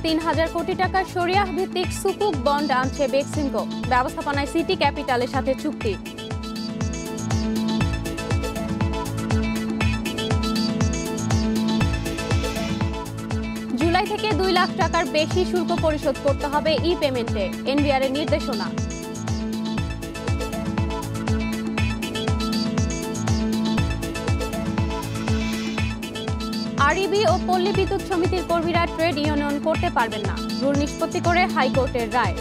৩,০০০ কোটি টাকার শরিয়াহ ভিত্তিক সুকুক বন্ড আনছে বেক্সিমকো। ব্যবস্থাপনায় সিটি ক্যাপিটালের সাথে চুক্তি। জুলাই থেকে ২ লাখ টাকার বেশি শুল্ক পরিশোধ করতে হবে ই পেমেন্টে, এনবিআর এর নির্দেশনা। আরইবি ও পল্লী বিদ্যুৎ সমিতির কর্মীরা ট্রেড ইউনিয়ন করতে পারবেন না, রুল নিষ্পত্তি করে হাইকোর্টের রায়।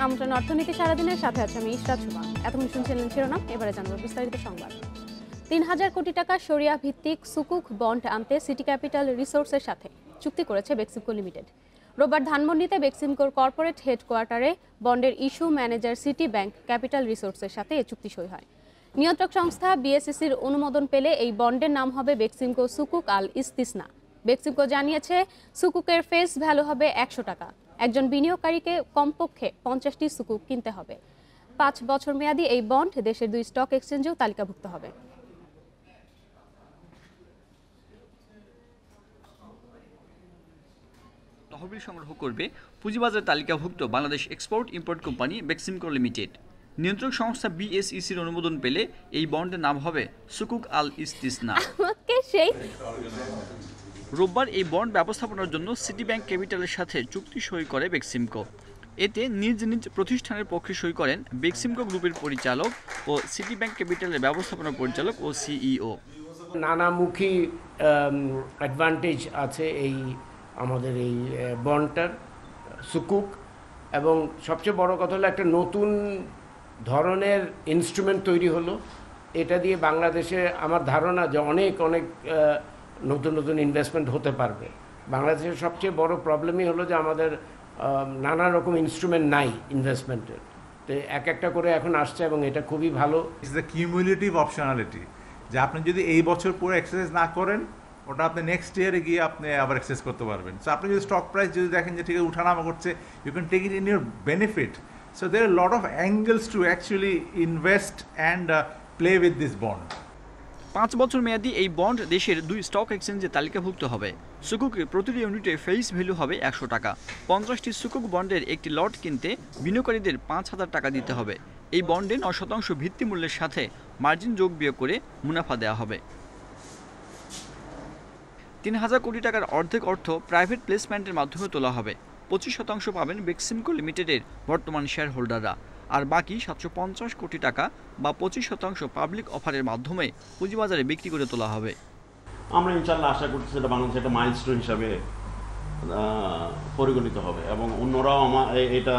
আমন্ত্রণ অর্থনীতি সারাদিনের সাথে আছে আমি ইশরাত সুমা। এতক্ষণ শুনছিলেন শিরোনাম, এবারে জানবো বিস্তারিত সংবাদ। ৩,০০০ কোটি টাকা শরিয়াহ ভিত্তিক সুকুক বন্ড আনতে সিটি ক্যাপিটাল রিসোর্সের সাথে চুক্তি করেছে বেক্সিমকো লিমিটেড। রোববার ধানমন্ডিতে বেক্সিমকোর কর্পোরেট হেডকোয়ার্টারে বন্ডের issue manager city bank capital রিসোর্সের সাথে এ চুক্তি সই হয়। নিয়ন্ত্রক সংস্থা বিএসইসির অনুমোদন পেলে এই বন্ডের নাম হবে বেক্সিমকো সুকুক আল ইস্তিসনা। বেক্সিমকো জানিয়েছে সুকুকের ফেস ভ্যালু হবে ১০০ টাকা। একজন বিনিয়োগকারীকে কমপক্ষে ৫০টি সুকুক কিনতে হবে। ৫ বছর মেয়াদী এই বন্ড দেশের ২ স্টক এক্সচেঞ্জেও তালিকাভুক্ত হবে। তহবিল সংগ্রহ করবে পুঁজিবাজার তালিকাভুক্ত Bangladesh export import company Beximco limited. নিয়ন্ত্রক সংস্থা বিএসইসির অনুমোদন পেলে এই বন্ডের নাম হবে সুকুক আল ইস্তিসনা। রোববার এই বন্ড ব্যবস্থাপনার জন্য সিটি ব্যাংক ক্যাপিটালের সাথে চুক্তি সই করে বেক্সিমকো। এতে নিজ নিজ প্রতিষ্ঠানের পক্ষে সই করেন বেক্সিমকো গ্রুপের পরিচালক ও সিটি ব্যাংক ক্যাপিটালের ব্যবস্থাপনা পরিচালক ও সিইও। নানামুখী অ্যাডভান্টেজ আছে এই আমাদের এই বন্ডটার সুকুক, এবং সবচেয়ে বড় কথা হলো একটা নতুন ধরনের ইনস্ট্রুমেন্ট তৈরি হলো। এটা দিয়ে বাংলাদেশে আমার ধারণা যে অনেক নতুন নতুন ইনভেস্টমেন্ট হতে পারবে। বাংলাদেশের সবচেয়ে বড় প্রবলেমই হলো যে আমাদের নানা রকম ইনস্ট্রুমেন্ট নাই ইনভেস্টমেন্টের, তো একটা করে এখন আসছে এবং এটা খুবই ভালো। ইটস দ্য কিউমুলেটিভ অপশনালিটি, যে আপনি যদি এই বছর পুরো এক্সারসাইজ না করেন ওটা আপনি নেক্সট ইয়ারে গিয়ে আপনি আবার এক্সারসাইজ করতে পারবেন। সো আপনি যদি স্টক প্রাইস যদি দেখেন যে ঠিক আছে উঠানামা করছে, you can take it in your benefit. So there are lot of angles to actually invest and play with this bond. ৫ বছর মেয়াদী এই বন্ড দেশের ২ স্টক এক্সচেঞ্জে তালিকাভুক্ত হবে। সুকুকের প্রতিটি ইউনিটে ফেস ভ্যালু হবে ১০০ টাকা। ৫০টি সুকুক বন্ডের একটি লট কিনতে বিনিয়োগকারীদের ৫,০০০ টাকা দিতে হবে। এই বন্ডে ৯% ভিত্তিমূল্যের সাথে মার্জিন যোগ বিয়োগ করে মুনাফা দেওয়া হবে। ৩,০০০ কোটি টাকার অর্ধেক অর্থ প্রাইভেট প্লেসমেন্টের মাধ্যমে তোলা হবে। ২৫% পাবেন বেক্সিমকো লিমিটেডের বর্তমান শেয়ার হোল্ডাররা, আর বাকি ৭৫০ কোটি টাকা বা ২৫% পাবলিক অফারের মাধ্যমে পুঁজিবাজারে বিক্রি করে তোলা হবে। আমরা ইনশাল্লাহ আশা করছি এটা বাংলাদেশে একটা মাইলস্টোন হিসাবে পরিগণিত হবে, এবং অন্যরাও এটা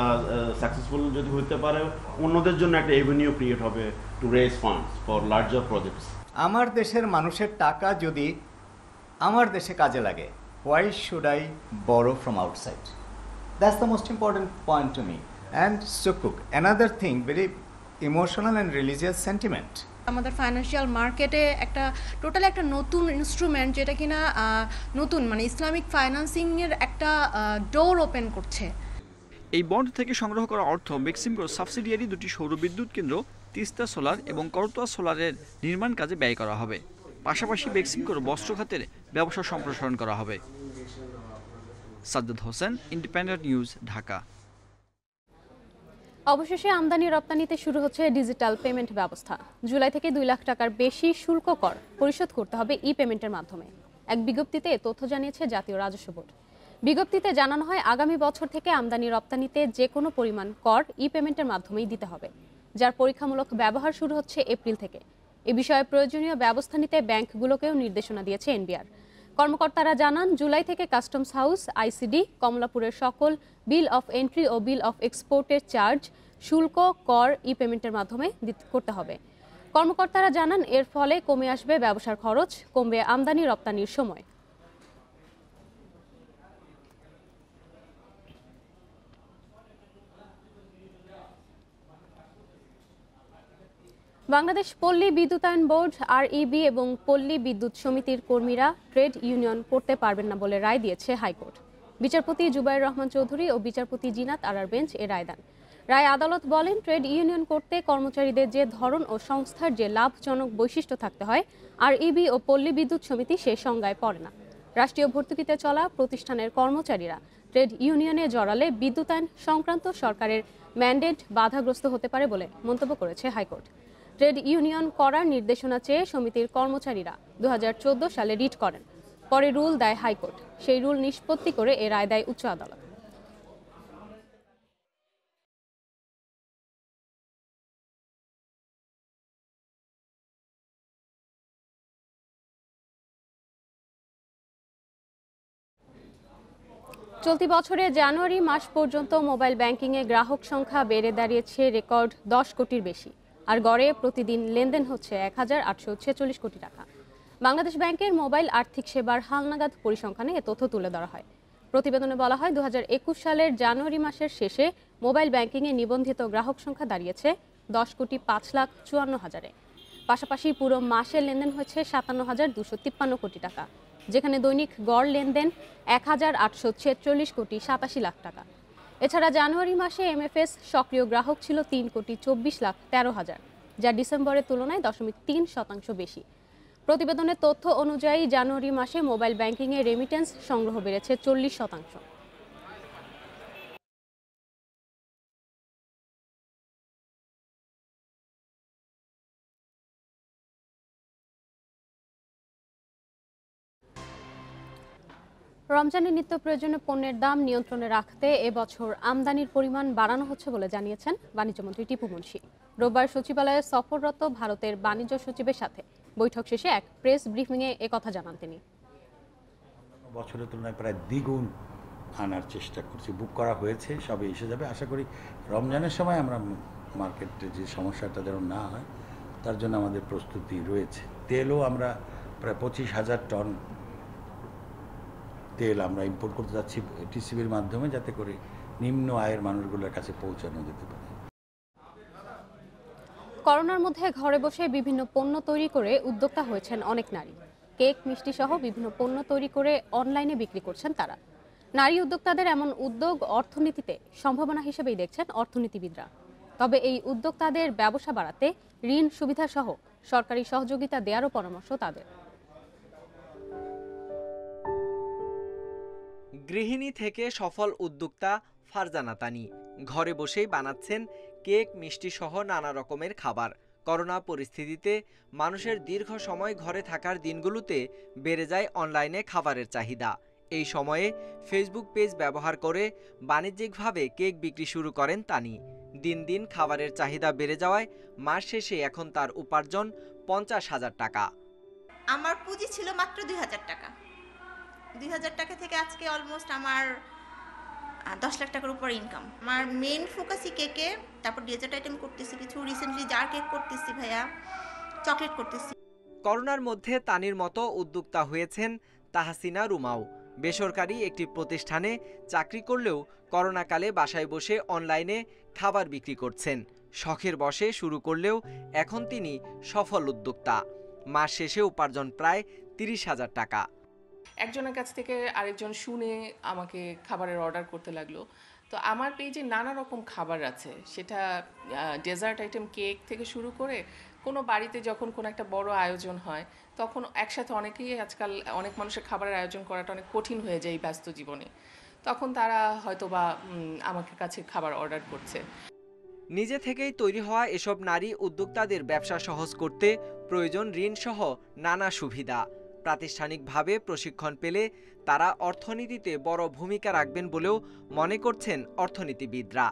সাকসেসফুল যদি হতে পারে অন্যদের জন্য একটা এভিনিউ ক্রিয়েট হবে to raise funds for larger projects. আমার দেশের মানুষের টাকা যদি আমার দেশে কাজে লাগে, why should I borrow from outside? That's the most important point to me. And sukuk, another thing, very emotional and religious sentiment. আমাদের ফাইন্যান্সিয়াল মার্কেটে টোটালি একটা নতুন ইনস্ট্রুমেন্ট, যেটা কিনা নতুন মানে ইসলামিক ফাইন্যান্সিং এর একটা ডোর ওপেন করছে। এই বন্ড থেকে সংগ্রহ করা অর্থ বেক্সিমকোর সাবসিডিয়ারি 2টি সৌর বিদ্যুৎ কেন্দ্র তিস্তা সোলার এবং করতোয়া সোলারের নির্মাণ কাজে ব্যয় করা হবে। পাশাপাশি বেক্সিমকোর বস্ত্র খাতের ব্যবসা সম্প্রসারণ করা হবে। Sajjad Hossain, independent news, Dhaka. অবশেষে আমদানি রপ্তানিতে শুরু হচ্ছে ডিজিটাল পেমেন্ট ব্যবস্থা। জুলাই থেকে ২ লাখ টাকার বেশি শুল্ক কর পরিশোধ করতে হবে ই পেমেন্টের মাধ্যমে। এক বিজ্ঞপ্তিতে তথ্য জানিয়েছে জাতীয় রাজস্ব বোর্ড। বিজ্ঞপ্তিতে জানানো হয় আগামী বছর থেকে আমদানি রপ্তানিতে যে কোনো পরিমাণ কর ই পেমেন্টের মাধ্যমেই দিতে হবে, যার পরীক্ষামূলক ব্যবহার শুরু হচ্ছে এপ্রিল থেকে। এ বিষয়ে প্রয়োজনীয় ব্যবস্থা নিতে ব্যাংকগুলোকেও নির্দেশনা দিয়েছে এনবিআর। কর্মকর্তারা জানান জুলাই থেকে কাস্টমস হাউস, আইসিডি, কমলাপুরের সকল বিল অফ এন্ট্রি ও বিল অফ এক্সপোর্টের চার্জ, শুল্ক, কর ই পেমেন্টের মাধ্যমে করতে হবে। কর্মকর্তারা জানান এর ফলে কমে আসবে ব্যবসার খরচ, কমবে আমদানি রপ্তানির সময়। বাংলাদেশ পল্লী বিদ্যুতায়ন বোর্ড আরইবি এবং পল্লী বিদ্যুৎ সমিতির কর্মীরা ট্রেড ইউনিয়ন করতে পারবেন না বলে রায় দিয়েছে হাইকোর্ট। বিচারপতি জুবাইর রহমান চৌধুরী ও বিচারপতি জিনাত আরার বেঞ্চ এ রায় দেন। রায় আদালত বলেন, ট্রেড ইউনিয়ন করতে কর্মচারীদের যে ধরন ও সংস্থার যে লাভজনক বৈশিষ্ট্য থাকতে হয় আর ইবি ও পল্লী বিদ্যুৎ সমিতি সে সংজ্ঞায় পড়ে না। রাষ্ট্রীয় ভর্তুকিতে চলা প্রতিষ্ঠানের কর্মচারীরা ট্রেড ইউনিয়নে জড়ালে বিদ্যুতায়ন সংক্রান্ত সরকারের ম্যান্ডেট বাধাগ্রস্ত হতে পারে বলে মন্তব্য করেছে হাইকোর্ট। ট্রেড ইউনিয়ন করার নির্দেশনা চেয়ে সমিতির কর্মচারীরা 2014 সালে রিট করেন। পরে রুল দেয় হাইকোর্ট। সেই রুল নিষ্পত্তি করে এ রায় দেয় উচ্চ আদালত। চলতি বছরে জানুয়ারি মাস পর্যন্ত মোবাইল ব্যাংকিংয়ে গ্রাহক সংখ্যা বেড়ে দাঁড়িয়েছে রেকর্ড 10 কোটির বেশি, আর গড়ে প্রতিদিন লেনদেন হচ্ছে 1846 কোটি টাকা। বাংলাদেশ ব্যাংকের মোবাইল আর্থিক সেবার হালনাগাদ পরিসংখ্যানে এ তথ্য তুলে ধরা হয়। প্রতিবেদনে বলা হয়, 2021 সালের জানুয়ারি মাসের শেষে মোবাইল ব্যাংকিংয়ে নিবন্ধিত গ্রাহক সংখ্যা দাঁড়িয়েছে 10,05,54,000-এ। পাশাপাশি পুরো মাসে লেনদেন হয়েছে 57,253 কোটি টাকা, যেখানে দৈনিক গড় লেনদেন 1,846 কোটি 87 লাখ টাকা। এছাড়া জানুয়ারি মাসে এমএফএস সক্রিয় গ্রাহক ছিল 3,24,13,000, যা ডিসেম্বরের তুলনায় 0.3% বেশি। প্রতিবেদনের তথ্য অনুযায়ী জানুয়ারি মাসে মোবাইল ব্যাংকিংয়ে রেমিটেন্স সংগ্রহ বেড়েছে 40%। রমজানের নিত্য প্রয়োজনীয় পণ্যের দাম নিয়ন্ত্রণে রাখতে এবছর আমদানির পরিমাণ বাড়ানো হচ্ছে বলে জানিয়েছেন বাণিজ্যমন্ত্রী টিপু মুনশি। রোববার সচিবালয়ে সফররত ভারতের বাণিজ্য সচিবের সাথে বৈঠক শেষে এক প্রেস ব্রিফিংয়ে একথা জানান তিনি। বছরের তুলনায় প্রায় দ্বিগুণ আনার চেষ্টা করছি, বুক করা হয়েছে, সবে এসে যাবে। আশা করি রমজানের সময় আমরা মার্কেটে যে সমস্যাটা যেন না হয় তার জন্য আমাদের প্রস্তুতি রয়েছে। তেলও আমরা প্রায় 25,000 টন তেল আমরা ইম্পোর্ট করতে যাচ্ছি টিসিবির মাধ্যমে, যাতে করে নিম্ন আয়ের মানুষগুলোর কাছে পৌঁছানো যেতে পারে। করোনার মধ্যে ঘরে বসে বিভিন্ন পণ্য তৈরি করে উদ্যোক্তা হয়েছেন অনেক নারী। কেক, মিষ্টি সহ বিভিন্ন পণ্য তৈরি করে অনলাইনে বিক্রি করছেন তারা। নারী উদ্যোক্তাদের এমন উদ্যোগ অর্থনীতিতে সম্ভাবনা হিসেবেই দেখছেন অর্থনীতিবিদরা। তবে এই উদ্যোক্তাদের ব্যবসা বাড়াতে ঋণ সুবিধা সহ সরকারি সহযোগিতা দেওয়ারও পরামর্শ তাদের। গৃহিণী থেকে সফল উদ্যোক্তা ফারজানা তানি ঘরে বসেই বানাচ্ছেন কেক, মিষ্টি সহ নানা রকমের খাবার। করোনা পরিস্থিতিতে মানুষের দীর্ঘ সময় ঘরে থাকার দিনগুলোতে বেড়ে যায় অনলাইনে খাবারের চাহিদা। এই সময়ে ফেসবুক পেজ ব্যবহার করে বাণিজ্যিকভাবে কেক বিক্রি শুরু করেন তানি। দিন দিন খাবারের চাহিদা বেড়ে যাওয়ায় মাস শেষে এখন তার উপার্জন 50,000 টাকা। আমার পুঁজি ছিল মাত্র 2,000 টাকা। 2,000 টাকা থেকে আজকে অলমোস্ট আমার 10 লাখ টাকার উপর ইনকাম। আমার মেইন ফোকাসই কেকে, তারপর ডেজার্ট আইটেম করতেছি, কিছু রিসেন্টলি জার কেক করতেছি ভাইয়া, চকলেট করতেছি। করোনার মধ্যে তানির মতো উদ্যোক্তা হয়েছেন তাহসিনা রুমাও। বেসরকারি একটি প্রতিষ্ঠানে চাকরি করলেও করোনাকালে বাসায় বসে অনলাইনে খাবার বিক্রি করছেন। শখের বশে শুরু করলেও এখন তিনি সফল উদ্যোক্তা। মাস শেষে উপার্জন প্রায় 30,000 টাকা। একজনের কাছ থেকে আরেকজন শুনে আমাকে খাবারের অর্ডার করতে লাগলো। তো আমার পেজে নানা রকম খাবার আছে, সেটা ডেজার্ট আইটেম, কেক থেকে শুরু করে কোনো বাড়িতে যখন কোনো একটা বড় আয়োজন হয় তখন একসাথে আজকাল অনেক মানুষের খাবারের আয়োজন করাটা অনেক কঠিন হয়ে যায় এই ব্যস্ত জীবনে, তখন তারা হয়তোবা আমাকে কাছে খাবার অর্ডার করছে। নিজে থেকেই তৈরি হওয়া এসব নারী উদ্যোক্তাদের ব্যবসা সহজ করতে প্রয়োজন ঋণ সহ নানা সুবিধা। প্রাতিষ্ঠানিকভাবে প্রশিক্ষণ পেলে তারা অর্থনীতিতে বড় ভূমিকা রাখবেন বলেও মনে করছেন অর্থনীতিবিদরা।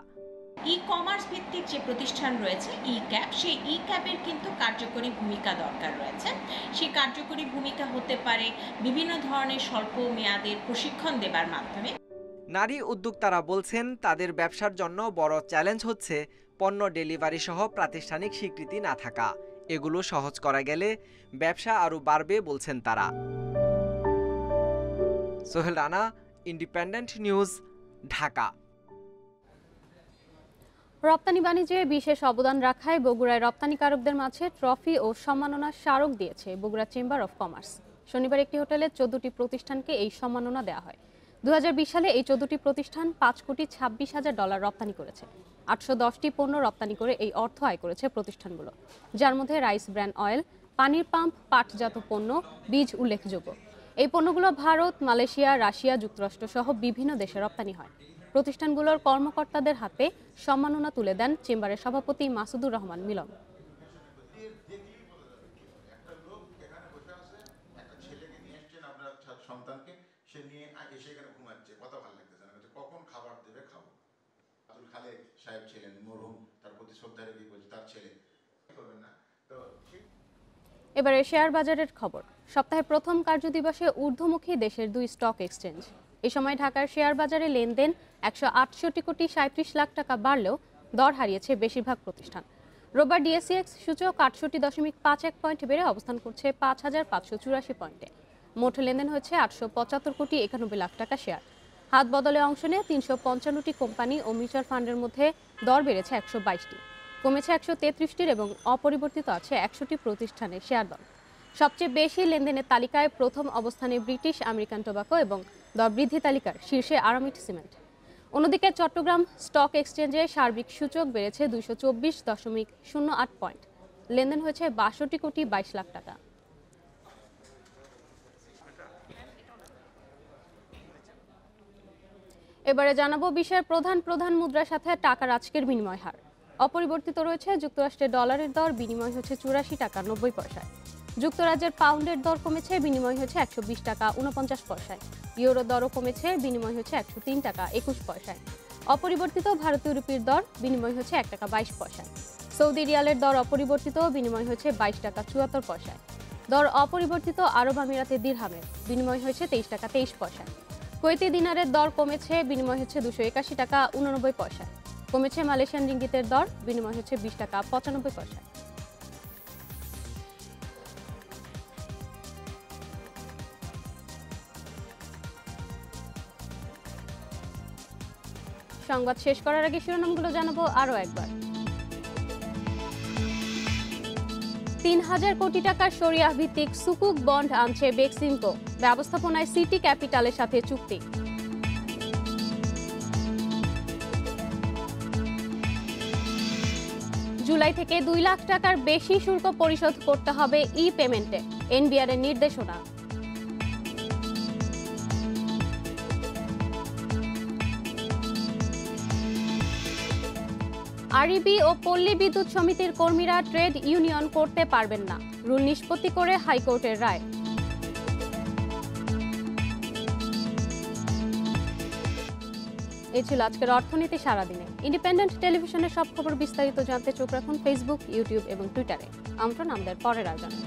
ই কমার্স ভিত্তিক যে প্রতিষ্ঠান রয়েছে ই ক্যাপ, সেই ই ক্যাপের কিন্তু কার্যকরী ভূমিকা দরকার রয়েছে। সেই কার্যকরী ভূমিকা হতে পারে বিভিন্ন ধরনের স্বল্প মেয়াদের প্রশিক্ষণ দেবার মাধ্যমে। নারী উদ্যোক্তারা বলছেন তাদের ব্যবসার জন্য বড় চ্যালেঞ্জ হচ্ছে পণ্য ডেলিভারি সহ প্রাতিষ্ঠানিক স্বীকৃতি না থাকা। এগুলো সহজ করা গেলে ব্যবসা আরও বাড়বে বলছেন তারা। Sohel Rana, independent news, Dhaka. রপ্তানি বাণিজ্যে বিশেষ অবদান রাখায় বগুড়ায় রপ্তানিকারকদের মাঝে ট্রফি ও সম্মাননা স্মারক দিয়েছে বগুড়া চেম্বার অফ কমার্স। শনিবার একটি হোটেলে 14টি প্রতিষ্ঠানকে এই সম্মাননা দেওয়া হয়। 2020 সালে এই 14টি প্রতিষ্ঠান $5,26,000 রপ্তানি করেছে। 810টি পণ্য রপ্তানি করে এই অর্থ আয় করেছে প্রতিষ্ঠানগুলো, যার মধ্যে রাইস ব্র্যান অয়েল, পানির পাম্প, পাটজাত পণ্য, বীজ উল্লেখযোগ্য। এই পণ্যগুলো ভারত, মালয়েশিয়া, রাশিয়া, যুক্তরাষ্ট্র সহ বিভিন্ন দেশে রপ্তানি হয়। প্রতিষ্ঠানগুলোর কর্মকর্তাদের হাতে সম্মাননা তুলে দেন চেম্বারের সভাপতি মাসুদুর রহমান মিলন। সন্তানকে সে নিয়ে এসে এখানে ঘুমাচ্ছে, কথা ভালো লাগতেছে না, কখন খাবার দেবে খাবো। আব্দুল খালেক সাহেব ছিলেন মরহুম, তার প্রতি শ্রদ্ধা রেখে বলছে তার ছেলে করবেন না। তো এবারে শেয়ার বাজারের খবর। সপ্তাহে প্রথম কার্যদিবসে ঊর্ধ্বমুখী দেশের 2 স্টক এক্সচেঞ্জ। এই সময় ঢাকার শেয়ার বাজারে লেনদেন 168,30,00,000 টাকা বাড়লেও দর হারিয়েছে বেশিরভাগ প্রতিষ্ঠান। রোববার ডিএসইএক্স সূচক 68.51 পয়েন্ট বেড়ে অবস্থান করছে 5,584 পয়েন্টে। মোট লেনদেন হয়েছে 875,91,00,000 টাকা শেয়ার। হাত বদলে অংশ নিয়ে 355টি কোম্পানি ও মিউচুয়াল ফান্ডের মধ্যে দর বেড়েছে 122টি, কমেছে 133টির এবং অপরিবর্তিত আছে 100টি প্রতিষ্ঠানের শেয়ার দর। সবচেয়ে বেশি লেনদেনের তালিকায় প্রথম অবস্থানে ব্রিটিশ আমেরিকান টোবাকো এবং দর বৃদ্ধি তালিকার শীর্ষে আরামিট সিমেন্ট। অন্যদিকে চট্টগ্রাম স্টক এক্সচেঞ্জে সার্বিক সূচক বেড়েছে 224.08 পয়েন্ট। লেনদেন হয়েছে 62,22,00,000 টাকা। এবারে জানাবো বিশ্বের প্রধান মুদ্রার সাথে টাকার আজকের বিনিময় হার। অপরিবর্তিত রয়েছে যুক্তরাষ্ট্রের ডলারের দর, বিনিময় হচ্ছে 84 টাকা 90 পয়সায়। যুক্তরাজ্যের পাউন্ডের দর কমেছে, বিনিময় হচ্ছে 120 টাকা 49 পয়সায়। ইউরো দরও কমেছে, বিনিময় হচ্ছে 103 টাকা 21 পয়সায়। অপরিবর্তিত ভারতীয় রুপির দর, বিনিময় হচ্ছে 1 টাকা 22 পয়সায়। সৌদি রিয়ালের দর অপরিবর্তিত, বিনিময় হচ্ছে 22 টাকা 74 পয়সায়। দর অপরিবর্তিত আরব আমিরাতের দিরহামের, বিনিময় হয়েছে 23 টাকা 23 পয়সায়। কুয়েতি দিনারের দর কমেছে, বিনিময় হচ্ছে 281 টাকা 89 পয়সায়। কমেছে মালয়েশিয়ান রিঙ্গিতের দর, বিনিময় হচ্ছে 20 টাকা 95 পয়সায়। সংবাদ শেষ করার আগে শিরোনামগুলো জানাবো আরও একবার। 3,000 কোটি টাকার শরিয়াহ ভিত্তিক সুকুক বন্ড আনছে বেক্সিমকো, ব্যবস্থাপনায় সিটি ক্যাপিটালের সাথে চুক্তি। জুলাই থেকে 2 লাখ টাকার বেশি শুল্ক পরিশোধ করতে হবে ই পেমেন্টে, এনবিআর এর নির্দেশনা। আরইবি ও পল্লী বিদ্যুৎ সমিতির কর্মীরা ট্রেড ইউনিয়ন করতে পারবেন না, রুল নিষ্পত্তি করে হাইকোর্টের রায়। এই ছিল আজকের অর্থনীতি সারাদিনে। ইন্ডিপেন্ডেন্ট টেলিভিশনের সব খবর বিস্তারিত জানতে চোখ রাখুন ফেসবুক, ইউটিউব এবং টুইটারে। আমন্ত্রণ আমাদের পরের আয়োজনে।